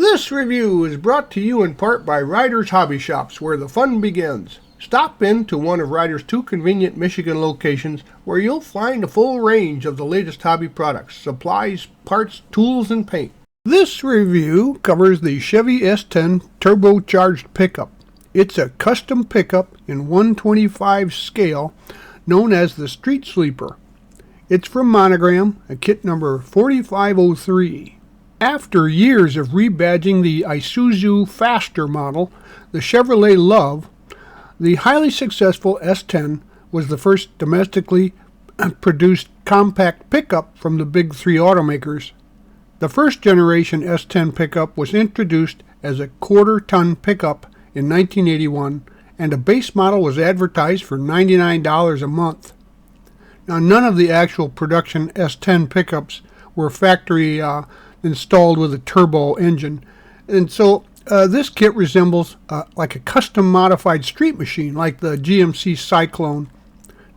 This review is brought to you in part by Ryder's Hobby Shops, where the fun begins. Stop in to one of Ryder's 2 convenient Michigan locations where you'll find a full range of the latest hobby products, supplies, parts, tools, and paint. This review covers the Chevy S-10 turbocharged pickup. It's a custom pickup in 1/25 scale known as the Street Sleeper. It's from MGRM, a kit number 4503. After years of rebadging the Isuzu Faster model, the Chevrolet Love, the highly successful S-10 was the first domestically produced compact pickup from the big three automakers. The first generation S-10 pickup was introduced as a quarter-ton pickup in 1981, and a base model was advertised for $99 a month. Now, none of the actual production S-10 pickups were factory installed with a turbo engine, and so this kit resembles like a custom modified street machine like the GMC Cyclone.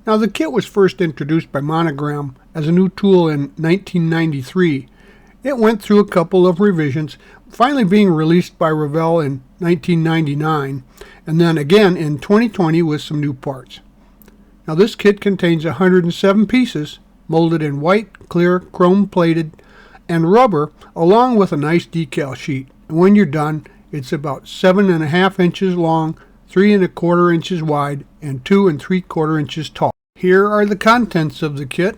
Now, the kit was first introduced by MGRM as a new tool in 1993. It went through a couple of revisions, finally being released by Revell in 1999, and then again in 2020 with some new parts. Now, this kit contains 107 pieces molded in white, clear, chrome-plated, and rubber, along with a nice decal sheet. And when you're done, it's about 7.5 inches long, 3 1/4 inches wide, and 2 3/4 inches tall. Here are the contents of the kit,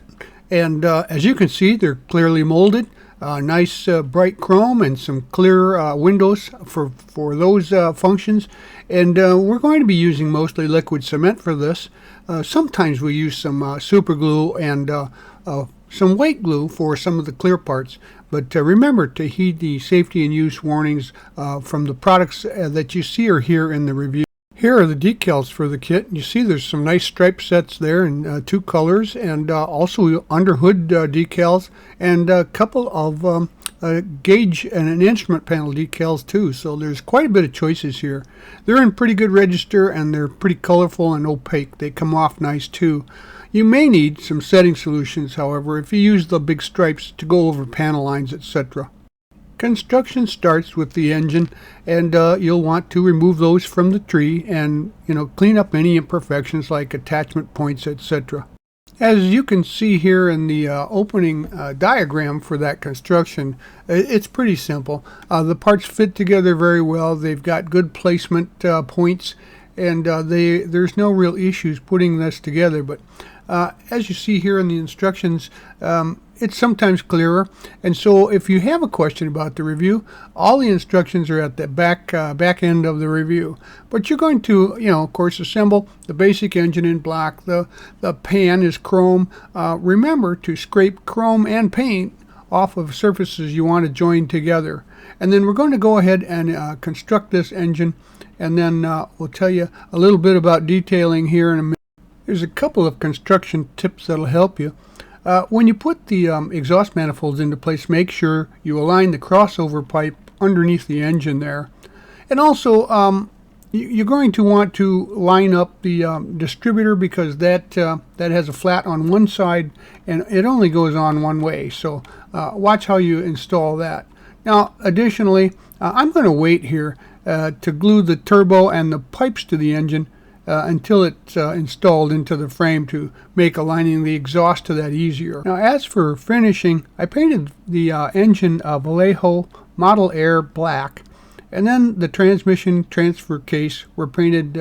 and as you can see, they're clearly molded. Nice bright chrome and some clear windows for those functions. And we're going to be using mostly liquid cement for this. Sometimes we use some super glue and some white glue for some of the clear parts, but remember to heed the safety and use warnings from the products that you see or hear in the review. Here are the decals for the kit. You see there's some nice stripe sets there in 2 colors, and also under hood decals, and a couple of gauge and an instrument panel decals too, so there's quite a bit of choices here. They're in pretty good register, and they're pretty colorful and opaque. They come off nice too. You may need some setting solutions, however, if you use the big stripes to go over panel lines, etc. Construction starts with the engine, and you'll want to remove those from the tree and clean up any imperfections like attachment points, etc. As you can see here in the opening diagram for that construction, it's pretty simple. The parts fit together very well. They've got good placement points, and there's no real issues putting this together. But as you see here in the instructions, it's sometimes clearer, and so if you have a question about the review, all the instructions are at the back end of the review. But you're going to, of course, assemble the basic engine in black. The pan is chrome. Remember to scrape chrome and paint off of surfaces you want to join together. And then we're going to go ahead and construct this engine, and then we'll tell you a little bit about detailing here in a minute. There's a couple of construction tips that'll help you. When you put the exhaust manifolds into place, make sure you align the crossover pipe underneath the engine there. And also, you're going to want to line up the distributor, because that has a flat on one side and it only goes on one way. So watch how you install that. Now, additionally, I'm going to wait here to glue the turbo and the pipes to the engine until it's installed into the frame, to make aligning the exhaust to that easier. Now, as for finishing, I painted the engine Vallejo Model Air black, and then the transmission transfer case were painted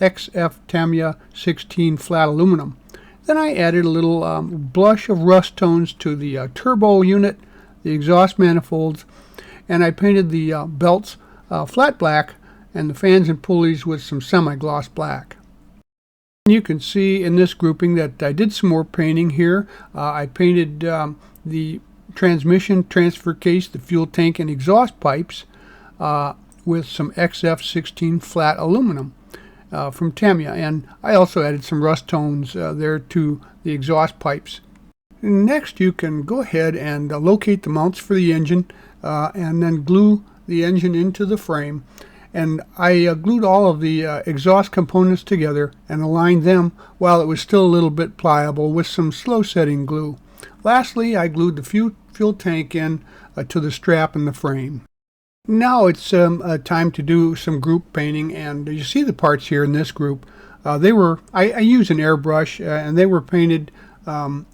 XF Tamiya 16 flat aluminum. Then I added a little blush of rust tones to the turbo unit, the exhaust manifolds, and I painted the belts flat black, and the fans and pulleys with some semi-gloss black. You can see in this grouping that I did some more painting here. I painted the transmission transfer case, the fuel tank, and exhaust pipes with some XF16 flat aluminum from Tamiya, and I also added some rust tones there to the exhaust pipes. Next, you can go ahead and locate the mounts for the engine and then glue the engine into the frame. And I glued all of the exhaust components together and aligned them while it was still a little bit pliable with some slow setting glue. Lastly, I glued the fuel tank in to the strap in the frame. Now it's time to do some group painting, and you see the parts here in this group. I use an airbrush, and they were painted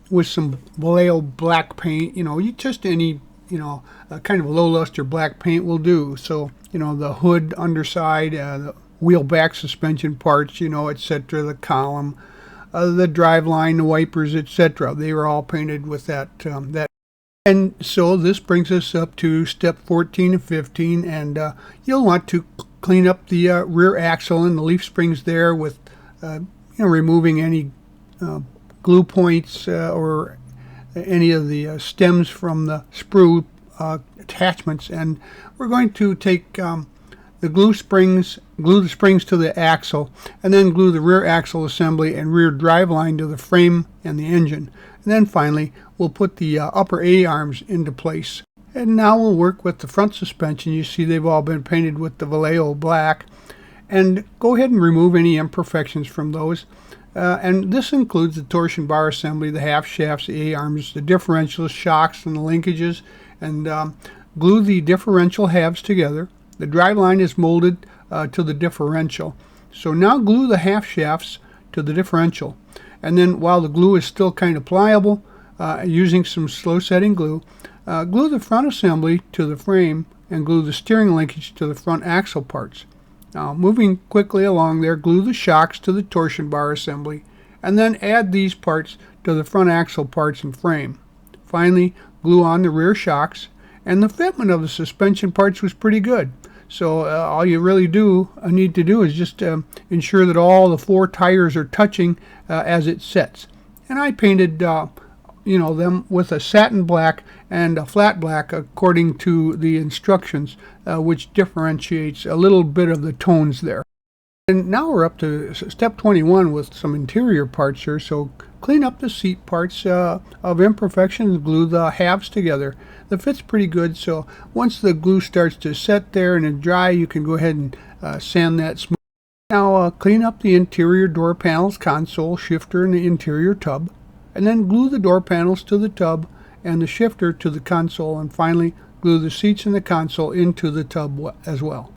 with some Vallejo black paint. Just any kind of low luster black paint will do. So the hood underside, the wheel back suspension parts, etc. The column, the drive line, the wipers, etc. They were all painted with that. And so this brings us up to step 14 and 15, and you'll want to clean up the rear axle and the leaf springs there with removing any glue points or any of the stems from the sprue attachments. And we're going to take glue the springs to the axle, and then glue the rear axle assembly and rear drive line to the frame and the engine. And then finally, we'll put the upper A-arms into place. And now we'll work with the front suspension. You see they've all been painted with the Vallejo black. And go ahead and remove any imperfections from those. And this includes the torsion bar assembly, the half shafts, the A-arms, the differentials, shocks, and the linkages. And glue the differential halves together. The driveline is molded to the differential. So now glue the half shafts to the differential. And then while the glue is still kind of pliable, using some slow setting glue, glue the front assembly to the frame and glue the steering linkage to the front axle parts. Now moving quickly along there, glue the shocks to the torsion bar assembly, and then add these parts to the front axle parts and frame. Finally, glue on the rear shocks, and the fitment of the suspension parts was pretty good. So all you really need to do is just ensure that all the four tires are touching as it sets. And I painted them with a satin black and a flat black according to the instructions, which differentiates a little bit of the tones there. And now we're up to step 21 with some interior parts here. So clean up the seat parts of imperfections, glue the halves together. The fit's pretty good, so once the glue starts to set there and dry, you can go ahead and sand that smooth. Now clean up the interior door panels, console, shifter, and the interior tub. And then glue the door panels to the tub and the shifter to the console, and finally glue the seats and the console into the tub as well.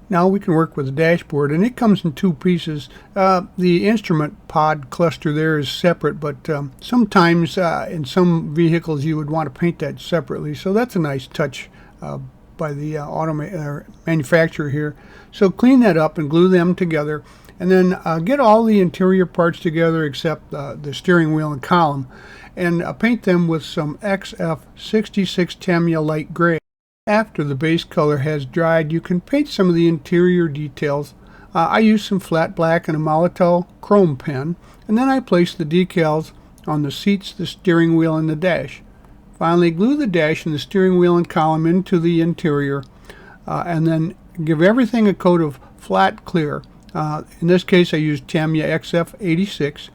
Now we can work with the dashboard, and it comes in two pieces. The instrument pod cluster there is separate, but sometimes in some vehicles you would want to paint that separately, so that's a nice touch by the manufacturer here. So clean that up and glue them together, and then get all the interior parts together except the steering wheel and column, and paint them with some XF66 Tamiya light gray. After the base color has dried, you can paint some of the interior details. I use some flat black and a Molotow chrome pen, and then I place the decals on the seats, the steering wheel, and the dash. Finally, glue the dash and the steering wheel and column into the interior, and then give everything a coat of flat clear. In this case, I used Tamiya XF86,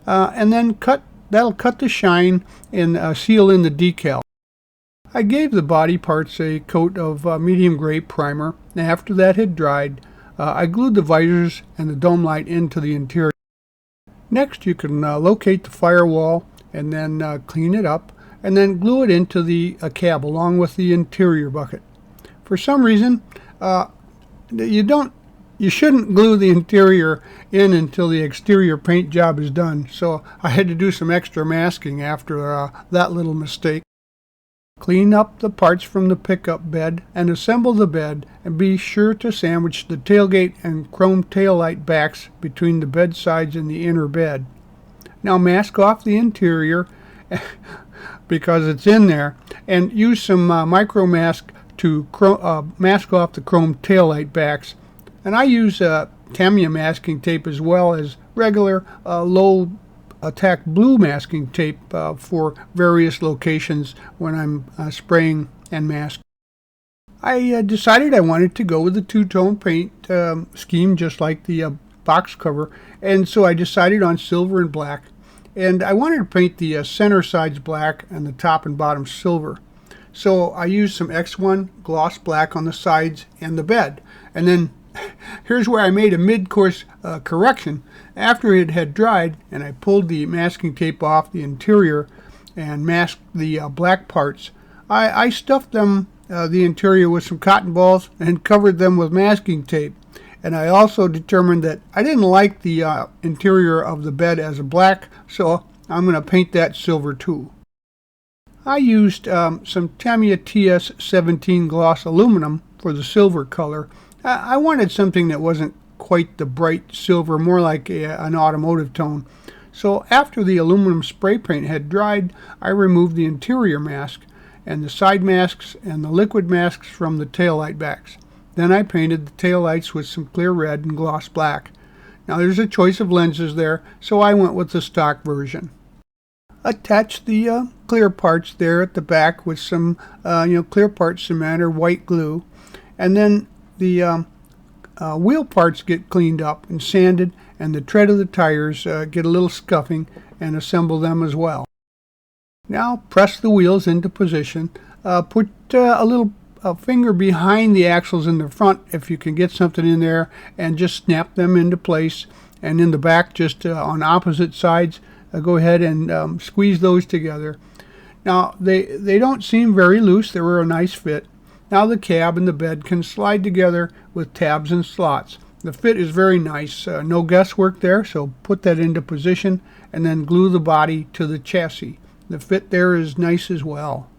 and then that'll cut the shine and seal in the decal. I gave the body parts a coat of medium gray primer, and after that had dried, I glued the visors and the dome light into the interior. Next, you can locate the firewall and then clean it up, and then glue it into the cab along with the interior bucket. For some reason, you shouldn't glue the interior in until the exterior paint job is done, so I had to do some extra masking after that little mistake. Clean up the parts from the pickup bed and assemble the bed, and be sure to sandwich the tailgate and chrome taillight backs between the bed sides and the inner bed. Now mask off the interior because it's in there, and use some micro mask to mask off the chrome taillight backs. And I use Tamiya masking tape as well as regular low attack blue masking tape for various locations when I'm spraying and masking. I decided I wanted to go with the two-tone paint scheme just like the box cover, and so I decided on silver and black, and I wanted to paint the center sides black and the top and bottom silver. So I used some X1 gloss black on the sides and the bed, and then here's where I made a mid-course correction. After it had dried and I pulled the masking tape off the interior and masked the black parts, I stuffed them the interior with some cotton balls and covered them with masking tape. And I also determined that I didn't like the interior of the bed as a black, so I'm going to paint that silver too. I used some Tamiya TS-17 gloss aluminum for the silver color. I wanted something that wasn't quite the bright silver, more like an automotive tone. So after the aluminum spray paint had dried, I removed the interior mask and the side masks and the liquid masks from the taillight backs. Then I painted the taillights with some clear red and gloss black. Now there's a choice of lenses there, so I went with the stock version. Attach the clear parts there at the back with some clear part cement or white glue, and then the wheel parts get cleaned up and sanded, and the tread of the tires get a little scuffing, and assemble them as well. Now press the wheels into position. Put a little finger behind the axles in the front if you can get something in there, and just snap them into place. And in the back, just on opposite sides, go ahead and squeeze those together. Now they don't seem very loose. They were a nice fit. Now the cab and the bed can slide together with tabs and slots. The fit is very nice. No guesswork there, so put that into position and then glue the body to the chassis. The fit there is nice as well.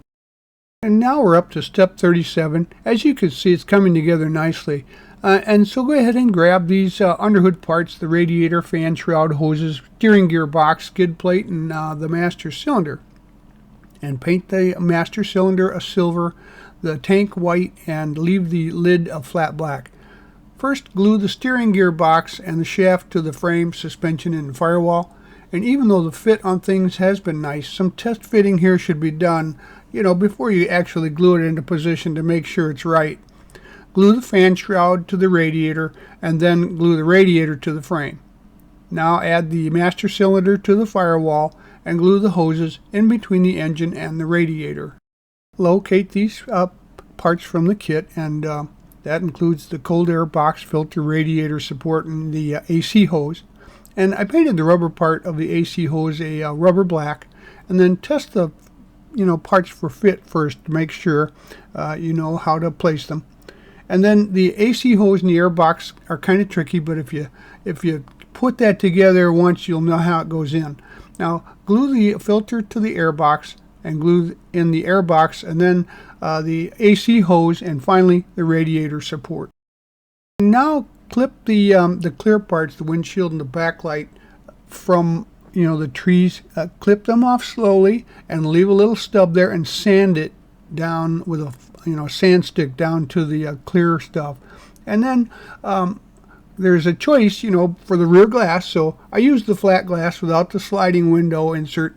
And now we're up to step 37. As you can see, it's coming together nicely. And so go ahead and grab these underhood parts, the radiator, fan shroud, hoses, steering gear box, skid plate, and the master cylinder. And paint the master cylinder a silver, the tank white, and leave the lid a flat black. First, glue the steering gear box and the shaft to the frame, suspension, and firewall. And even though the fit on things has been nice, some test fitting here should be done, before you actually glue it into position to make sure it's right. Glue the fan shroud to the radiator, and then glue the radiator to the frame. Now add the master cylinder to the firewall and glue the hoses in between the engine and the radiator. Locate these parts from the kit, and that includes the cold air box, filter, radiator support, and the AC hose. And I painted the rubber part of the AC hose a rubber black, and then test the parts for fit first to make sure you know how to place them. And then the AC hose and the air box are kind of tricky, but if you put that together once, you'll know how it goes in. Now glue the filter to the air box and glue in the air box, and then the AC hose, and finally the radiator support. Now clip the clear parts, the windshield and the backlight, from the trees. Clip them off slowly and leave a little stub there, and sand it down with a sand stick down to the clear stuff. And then there's a choice for the rear glass, so I use the flat glass without the sliding window insert,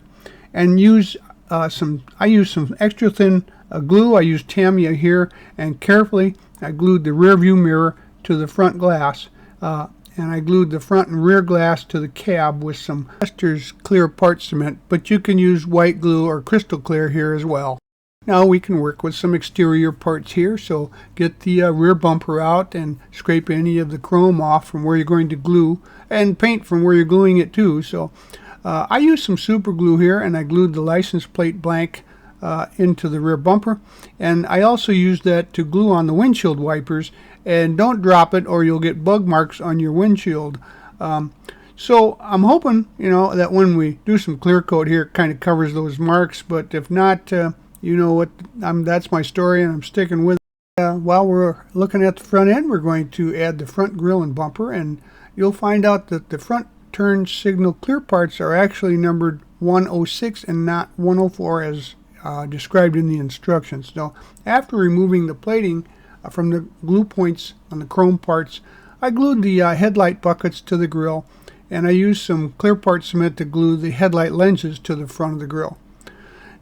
and I use some extra thin glue. I use Tamiya here, and carefully I glued the rear view mirror to the front glass, and I glued the front and rear glass to the cab with some Estes clear part cement, but you can use white glue or crystal clear here as well. Now we can work with some exterior parts here, so get the rear bumper out and scrape any of the chrome off from where you're going to glue, and paint from where you're gluing it too. So I used some super glue here, and I glued the license plate blank into the rear bumper, and I also used that to glue on the windshield wipers. And don't drop it or you'll get bug marks on your windshield. So I'm hoping that when we do some clear coat here, it kind of covers those marks, but if not, that's my story, and I'm sticking with it. While we're looking at the front end, we're going to add the front grille and bumper, and you'll find out that the front turn signal clear parts are actually numbered 106 and not 104 as described in the instructions. So after removing the plating from the glue points on the chrome parts, I glued the headlight buckets to the grille, and I used some clear part cement to glue the headlight lenses to the front of the grille.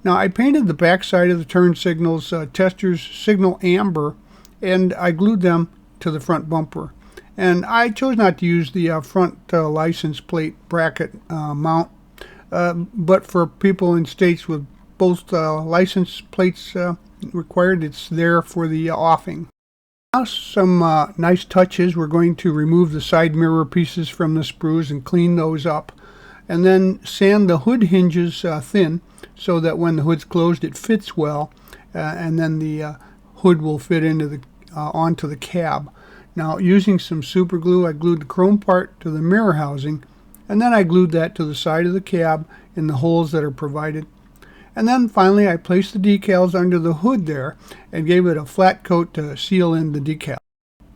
Now I painted the back side of the turn signals testers signal amber, and I glued them to the front bumper. And I chose not to use the front license plate bracket mount, but for people in states with both license plates required, it's there for the offing. Now some nice touches. We're going to remove the side mirror pieces from the sprues and clean those up, and then sand the hood hinges thin so that when the hood's closed it fits well, and then the hood will fit into the onto the cab. Now, using some super glue, I glued the chrome part to the mirror housing, and then I glued that to the side of the cab in the holes that are provided. And then finally I placed the decals under the hood there and gave it a flat coat to seal in the decal.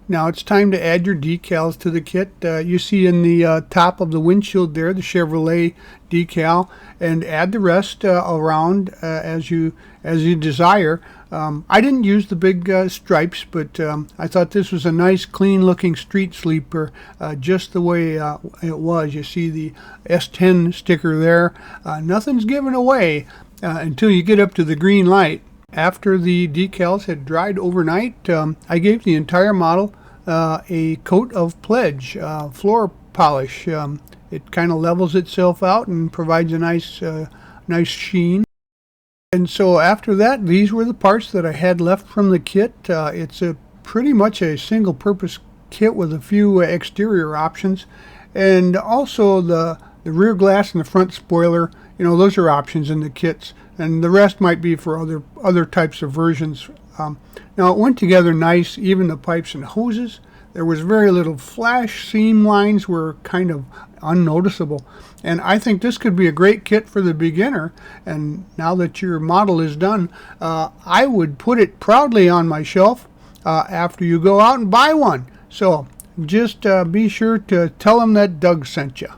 Now it's time to add your decals to the kit. You see in the top of the windshield there the Chevrolet decal, and add the rest around as you desire. I didn't use the big stripes, but I thought this was a nice clean looking street sleeper, just the way it was. You see the S-10 sticker there. Nothing's given away until you get up to the green light. After the decals had dried overnight, I gave the entire model a coat of Pledge floor polish. It kind of levels itself out and provides a nice sheen. And so after that, these were the parts that I had left from the kit. It's pretty much a single purpose kit with a few exterior options, and also the rear glass and the front spoiler, those are options in the kits, and the rest might be for other types of versions. Now it went together nice, even the pipes and hoses. There was very little flash. Seam lines were kind of unnoticeable, and I think this could be a great kit for the beginner. And now that your model is done, I would put it proudly on my shelf after you go out and buy one. So just be sure to tell them that Doug sent you.